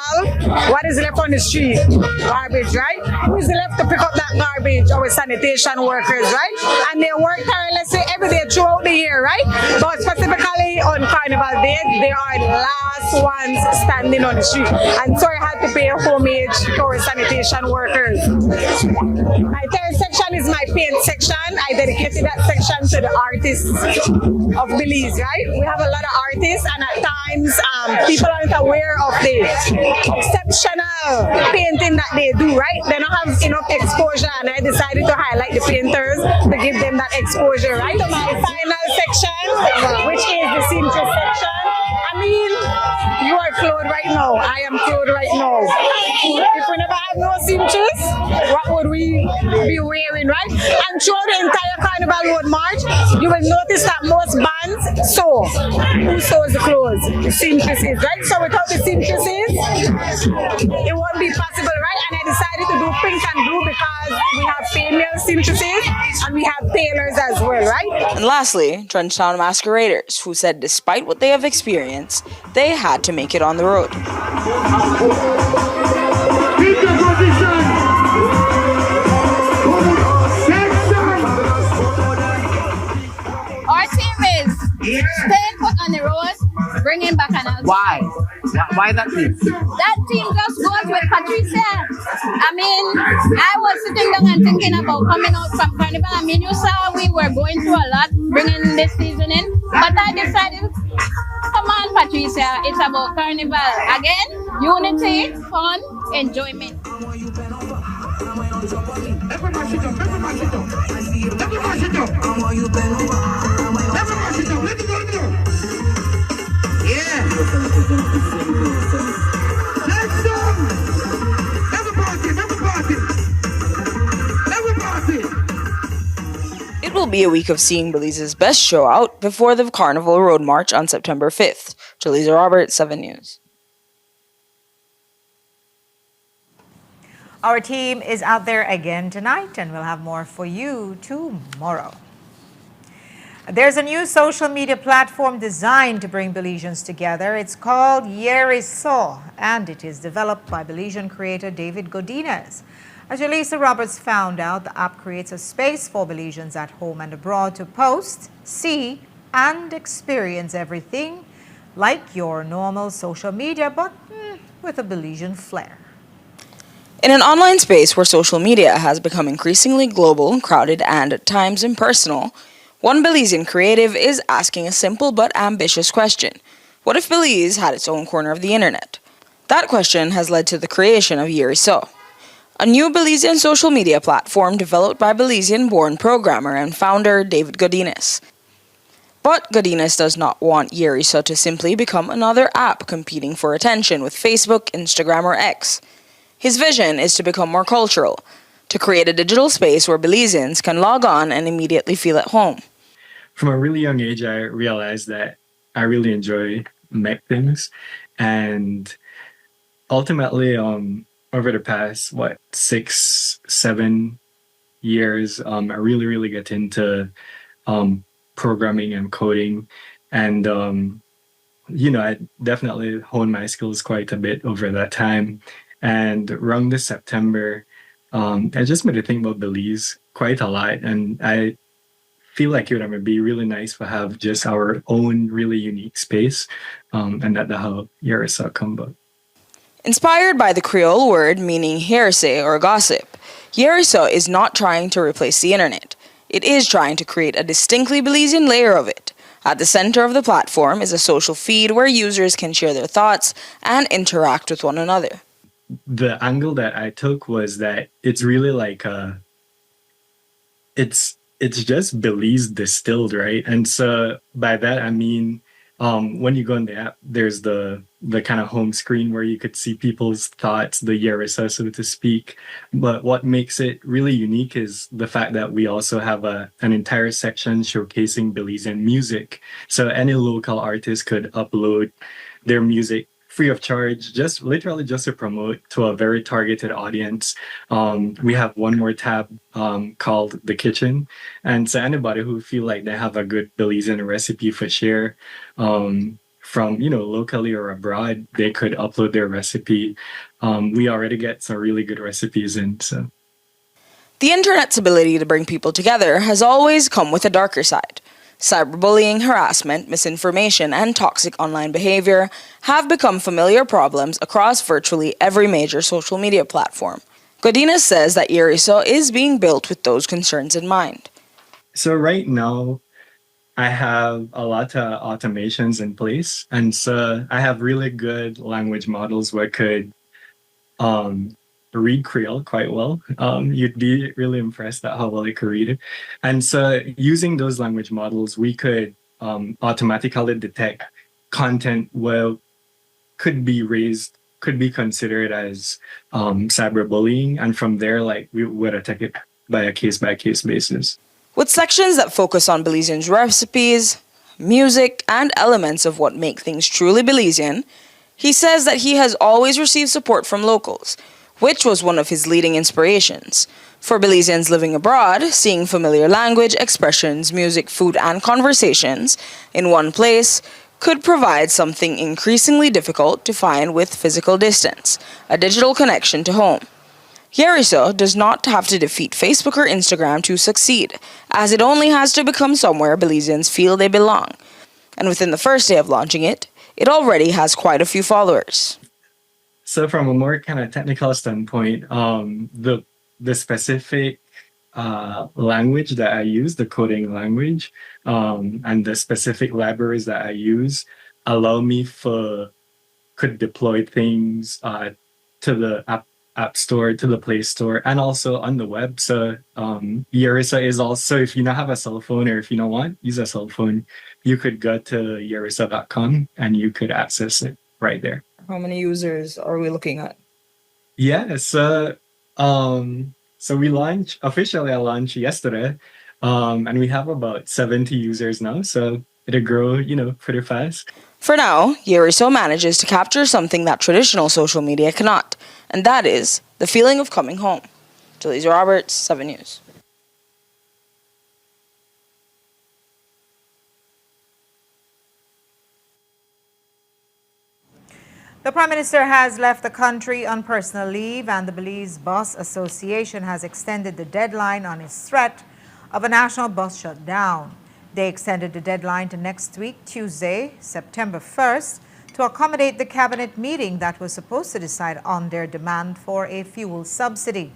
what is left on the street? Garbage, right? Who is left to pick up that garbage? Our sanitation workers, right? And they work tirelessly every day throughout the year, right? But specifically on Carnival Day, they are the last ones standing on the street. And so I had to pay homage to our sanitation workers. My third section is my paint section. I dedicated that section to the artists of Belize, right? We have a lot of artists, and at times people aren't aware of the exceptional painting that they do, right? They don't have enough exposure, and I decided to highlight the painters to give them that exposure, right? So my final section, which is the seamstress section. I mean, you are clothed right now. I am clothed right now. If we never had no seamstress, what would we be wearing, right? And throughout the entire Carnival Road March, you will notice that most bands sew. Who sews the clothes? The seamstresses, right? So without the seamstresses, it won't be possible, right? And I decided to do pink and blue because we have female seamstresses and we have tailors as well, right? And lastly, Trenchtown masqueraders, who said despite what they have experienced, they had to make it on the road. Our team is staying put on the road, bringing back another. Why? Why that team? That team just goes with Patricia. I mean, I was sitting down and thinking about coming out from Carnival. I mean, you saw we were going through a lot bringing this season in, but I decided, come on, Patricia, it's about Carnival. Again, unity, fun, enjoyment. It will be a week of seeing Belize's best show out before the Carnival Road March on September 5th. Jaleesa Roberts, 7 News. Our team is out there again tonight, and we'll have more for you tomorrow. There's a new social media platform designed to bring Belizeans together. It's called Yeriso, and it is developed by Belizean creator David Godinez. As Jaleesa Roberts found out, the app creates a space for Belizeans at home and abroad to post, see, and experience everything like your normal social media, but with a Belizean flair. In an online space where social media has become increasingly global, crowded, and at times impersonal, one Belizean creative is asking a simple but ambitious question. What if Belize had its own corner of the internet? That question has led to the creation of Yeriso, a new Belizean social media platform developed by Belizean-born programmer and founder David Godinez. But Godinez does not want Yeriso to simply become another app competing for attention with Facebook, Instagram, or X. His vision is to become more cultural, to create a digital space where Belizeans can log on and immediately feel at home. From a really young age, I realized that I really enjoy mech things. And ultimately, over the past, 6, 7 years, I really get into programming and coding. And, I definitely honed my skills quite a bit over that time. And around this September, I just made me think about Belize quite a lot. And I feel like it would be really nice to have just our own really unique space. And that's how Yeriso come about. Inspired by the Creole word meaning hearsay or gossip, Yeriso is not trying to replace the internet. It is trying to create a distinctly Belizean layer of it. At the center of the platform is a social feed where users can share their thoughts and interact with one another. The angle that I took was that it's really like it's just Belize distilled, right? And so by that I mean when you go in the app, there's the kind of home screen where you could see people's thoughts, the Yeriso, so to speak. But what makes it really unique is the fact that we also have an entire section showcasing Belizean music. So any local artist could upload their music free of charge, just literally just to promote to a very targeted audience. We have one more tab called The Kitchen. And so anybody who feel like they have a good Belizean recipe for share from, locally or abroad, they could upload their recipe. We already get some really good recipes in, so. The internet's ability to bring people together has always come with a darker side. Cyberbullying, harassment, misinformation, and toxic online behavior have become familiar problems across virtually every major social media platform. Godinez says that Yeriso is being built with those concerns in mind. So right now, I have a lot of automations in place. And so I have really good language models where could read Creole quite well. You'd be really impressed at how well it could read it. And so using those language models, we could automatically detect content where could be raised could be considered as cyberbullying, and from there, like, we would attack it by a case basis. With sections that focus on Belizeans' recipes, music, and elements of what make things truly Belizean, he says that he has always received support from locals, which was one of his leading inspirations. For Belizeans living abroad, seeing familiar language, expressions, music, food, and conversations in one place could provide something increasingly difficult to find with physical distance, a digital connection to home. Yeriso does not have to defeat Facebook or Instagram to succeed, as it only has to become somewhere Belizeans feel they belong. And within the first day of launching it, it already has quite a few followers. So from a more kind of technical standpoint, the specific language that I use, the coding language, and the specific libraries that I use allow me could deploy things to the App Store, to the Play Store, and also on the web. So Yerisa is also, if you don't have a cell phone, or if you don't want use a cell phone, you could go to yerisa.com and you could access it right there. How many users are we looking at? Yeah, so we officially launched yesterday, and we have about 70 users now, so it'll grow, pretty fast. For now, Yeriso manages to capture something that traditional social media cannot, and that is the feeling of coming home. Julissa Roberts, 7 News. The Prime Minister has left the country on personal leave, and the Belize Bus Association has extended the deadline on his threat of a national bus shutdown. They extended the deadline to next week, Tuesday, September 1st, to accommodate the cabinet meeting that was supposed to decide on their demand for a fuel subsidy.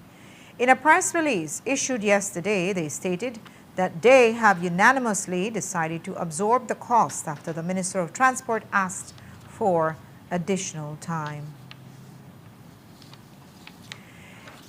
In a press release issued yesterday, they stated that they have unanimously decided to absorb the cost after the Minister of Transport asked for additional time.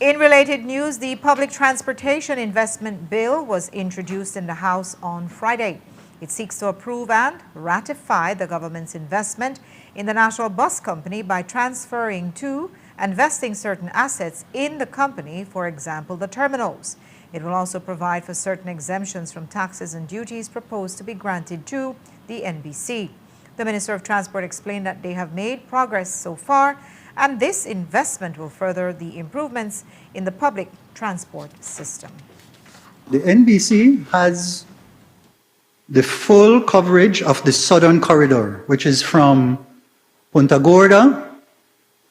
In related news, the Public Transportation Investment Bill was introduced in the House on Friday. It seeks to approve and ratify the government's investment in the National Bus Company by transferring to and vesting certain assets in the company, for example, the terminals. It will also provide for certain exemptions from taxes and duties proposed to be granted to the NBC. The Minister of Transport explained that they have made progress so far, and this investment will further the improvements in the public transport system. The NBC has the full coverage of the Southern Corridor, which is from Punta Gorda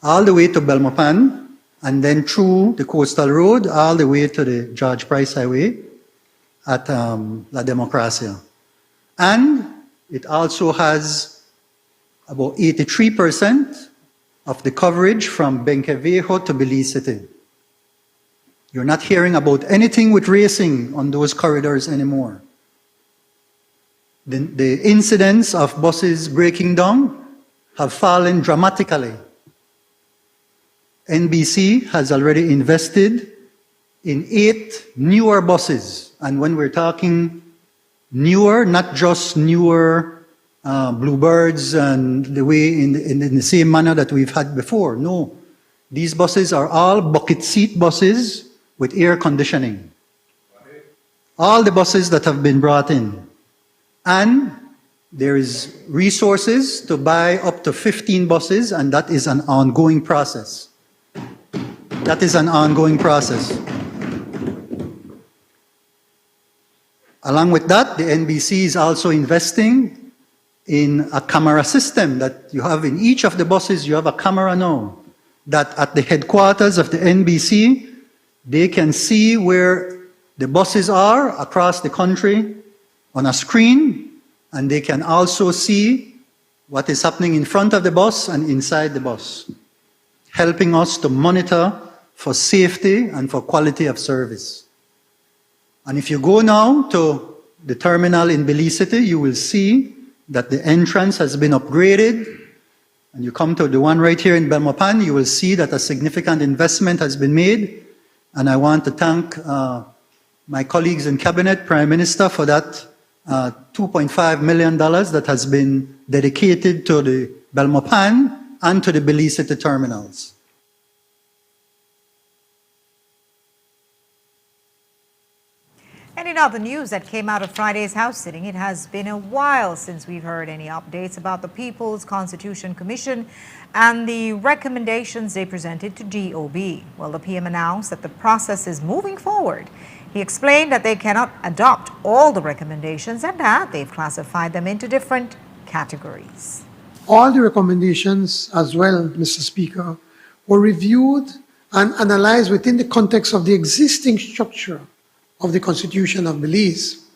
all the way to Belmopan, and then through the Coastal Road all the way to the George Price Highway at La Democracia. And it also has about 83% of the coverage from Benqueviejo to Belize City. You're not hearing about anything with racing on those corridors anymore. The incidents of buses breaking down have fallen dramatically. NBC has already invested in 8 newer buses. And when we're talking newer, not just newer Bluebirds and the way in the same manner that we've had before. No, these buses are all bucket seat buses with air conditioning. All the buses that have been brought in. And there is resources to buy up to 15 buses, and that is an ongoing process. That is an ongoing process. Along with that, the NBC is also investing in a camera system that you have in each of the buses. You have a camera now that at the headquarters of the NBC, they can see where the buses are across the country on a screen, and they can also see what is happening in front of the bus and inside the bus, helping us to monitor for safety and for quality of service. And if you go now to the terminal in Belize City, you will see that the entrance has been upgraded, and you come to the one right here in Belmopan, you will see that a significant investment has been made, and I want to thank my colleagues in Cabinet, Prime Minister, for that $2.5 million that has been dedicated to the Belmopan and to the Belize City terminals. And in other news that came out of Friday's House sitting, it has been a while since we've heard any updates about the People's Constitution Commission and the recommendations they presented to GOB. Well, the PM announced that the process is moving forward. He explained that they cannot adopt all the recommendations and that they've classified them into different categories. All the recommendations as well, Mr. Speaker, were reviewed and analyzed within the context of the existing structure of the Constitution of Belize.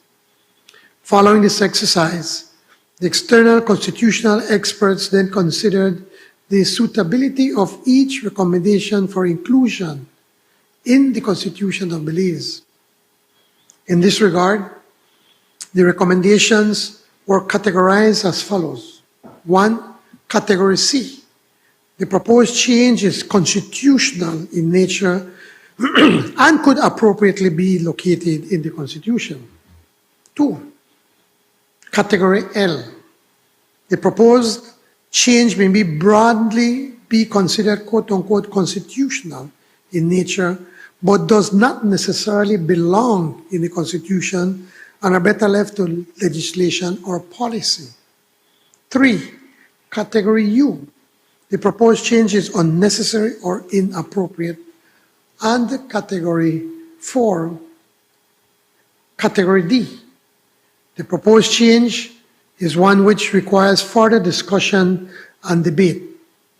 Following this exercise, the external constitutional experts then considered the suitability of each recommendation for inclusion in the Constitution of Belize. In this regard, the recommendations were categorized as follows. 1. Category C. The proposed change is constitutional in nature and could appropriately be located in the Constitution. 2. Category L. The proposed change may be broadly be considered quote-unquote constitutional in nature, but does not necessarily belong in the Constitution and are better left to legislation or policy. 3. Category U. The proposed change is unnecessary or inappropriate. And Category 4, Category D. The proposed change is one which requires further discussion and debate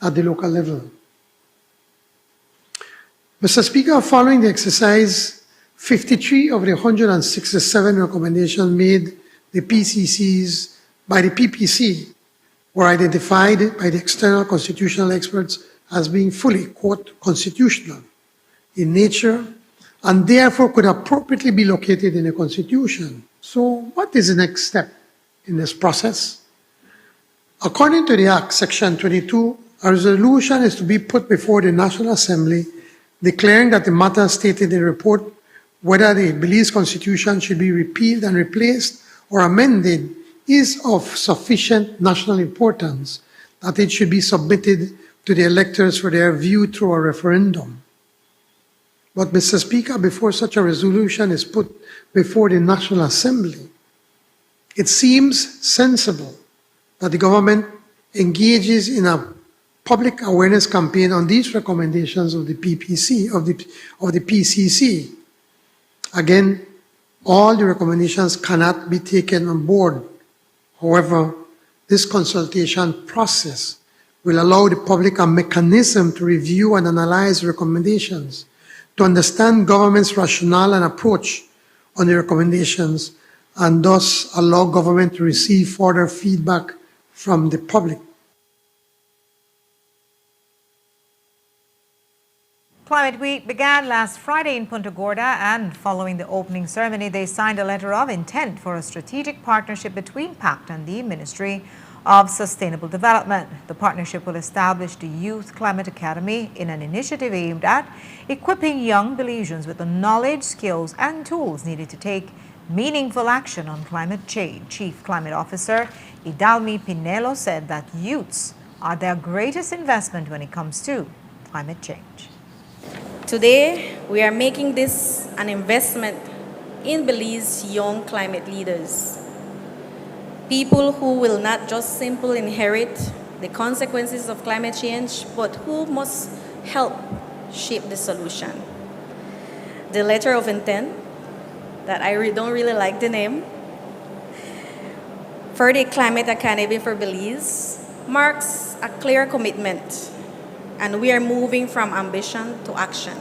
at the local level. Mr. Speaker, following the exercise, 53 of the 167 recommendations made the PCCs by the PPC were identified by the external constitutional experts as being fully, quote, constitutional in nature, and therefore could appropriately be located in a constitution. So what is the next step in this process? According to the Act, Section 22, a resolution is to be put before the National Assembly declaring that the matter stated in the report, whether the Belize Constitution should be repealed and replaced or amended, is of sufficient national importance that it should be submitted to the electors for their view through a referendum. But, Mr. Speaker, before such a resolution is put before the National Assembly, it seems sensible that the government engages in a public awareness campaign on these recommendations of the PPC, of the PCC. Again, all the recommendations cannot be taken on board. However, this consultation process will allow the public a mechanism to review and analyze recommendations, to understand government's rationale and approach on the recommendations, and thus allow government to receive further feedback from the public. Climate Week began last Friday in Punta Gorda, and following the opening ceremony, they signed a letter of intent for a strategic partnership between PACT and the Ministry of Sustainable Development. The partnership will establish the Youth Climate Academy in an initiative aimed at equipping young Belizeans with the knowledge, skills, and tools needed to take meaningful action on climate change. Chief Climate Officer Idalmi Pinelo said that youths are their greatest investment when it comes to climate change. Today, we are making this an investment in Belize's young climate leaders. People who will not just simply inherit the consequences of climate change, but who must help shape the solution. The letter of intent, that I don't really like the name, for the Climate Academy for Belize, marks a clear commitment, and we are moving from ambition to action,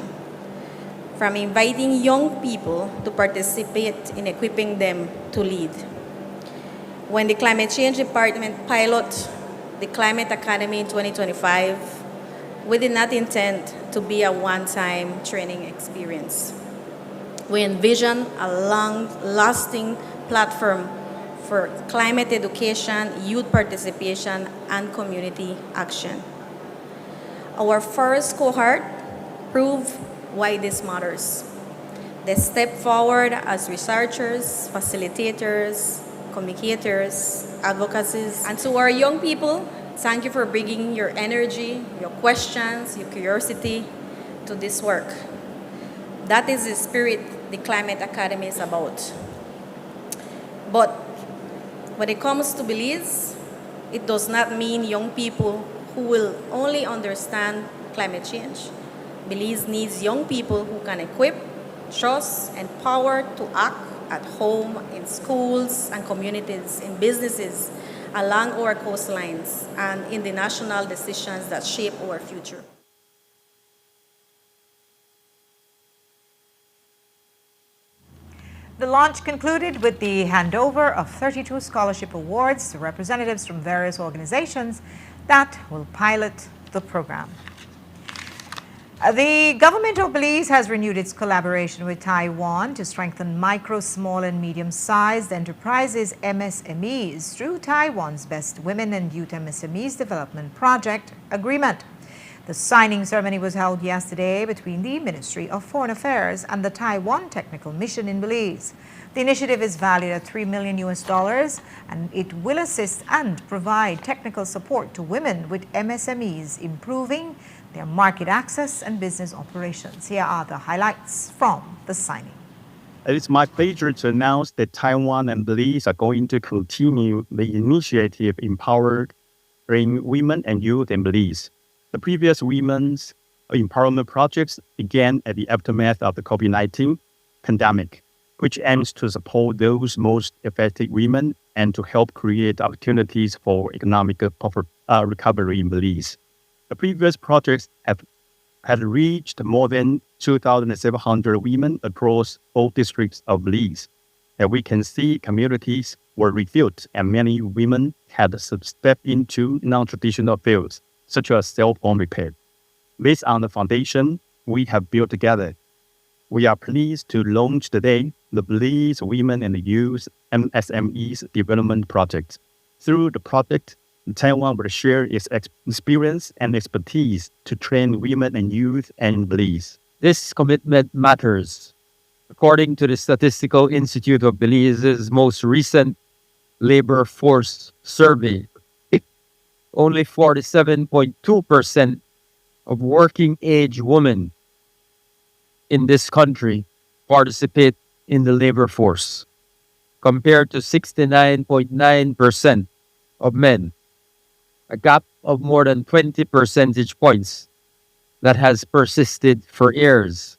from inviting young people to participate in equipping them to lead. When the Climate Change Department pilot the Climate Academy in 2025, we did not intend to be a one-time training experience. We envision a long-lasting platform for climate education, youth participation, and community action. Our first cohort proved why this matters. They step forward as researchers, facilitators, communicators, advocacies, and to our young people, Thank you for bringing your energy, your questions, your curiosity to this work. That is the spirit the Climate Academy is about. But when it comes to Belize, it does not mean young people who will only understand climate change. Belize needs young people who can equip, trust, empower to act at home, in schools and communities, in businesses, along our coastlines, and in the national decisions that shape our future. The launch concluded with the handover of 32 scholarship awards to representatives from various organizations that will pilot the program. The government of Belize has renewed its collaboration with Taiwan to strengthen micro, small, and medium-sized enterprises (MSMEs) through Taiwan's Best Women and Youth MSMEs Development Project agreement. The signing ceremony was held yesterday between the Ministry of Foreign Affairs and the Taiwan Technical Mission in Belize. The initiative is valued at $3 million and it will assist and provide technical support to women with MSMEs, improving their market access and business operations. Here are the highlights from the signing. It is my pleasure to announce that Taiwan and Belize are going to continue the initiative empowering women and youth in Belize. The previous women's empowerment projects began at the aftermath of the COVID-19 pandemic, which aims to support those most affected women and to help create opportunities for economic recovery in Belize. The previous projects had reached more than 2,700 women across all districts of Belize. And we can see communities were refilled and many women had stepped into non-traditional fields, such as cell phone repair. Based on the foundation we have built together, we are pleased to launch today the Belize Women and Youth MSMEs Development Project. Through the project, Taiwan will share its experience and expertise to train women and youth in Belize. This commitment matters. According to the Statistical Institute of Belize's most recent labor force survey, only 47.2% of working-age women in this country participate in the labor force, compared to 69.9% of men, a gap of more than 20 percentage points that has persisted for years.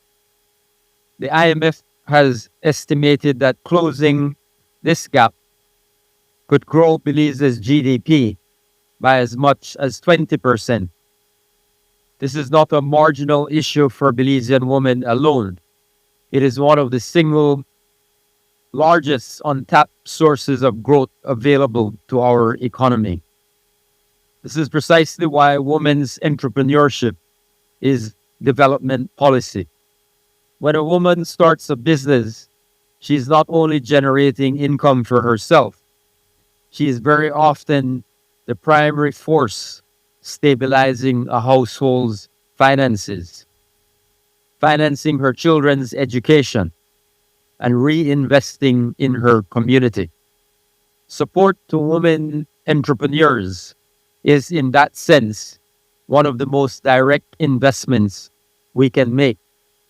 The IMF has estimated that closing this gap could grow Belize's GDP by as much as 20%. This is not a marginal issue for Belizean women alone. It is one of the single largest untapped sources of growth available to our economy. This is precisely why women's entrepreneurship is development policy. When a woman starts a business, she is not only generating income for herself, she is very often the primary force stabilizing a household's finances, financing her children's education, and reinvesting in her community. Support to women entrepreneurs is, in that sense, one of the most direct investments we can make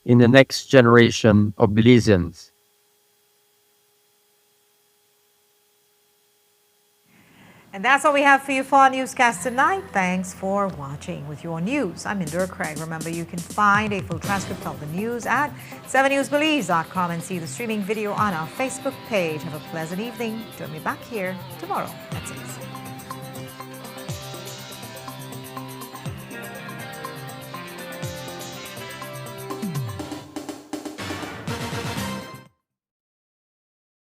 in the next generation of Belizeans. And that's all we have for you for our newscast tonight. Thanks for watching. With your news, I'm Indira Craig. Remember, you can find a full transcript of the news at 7newsbelize.com and see the streaming video on our Facebook page. Have a pleasant evening. Join me back here tomorrow at 6.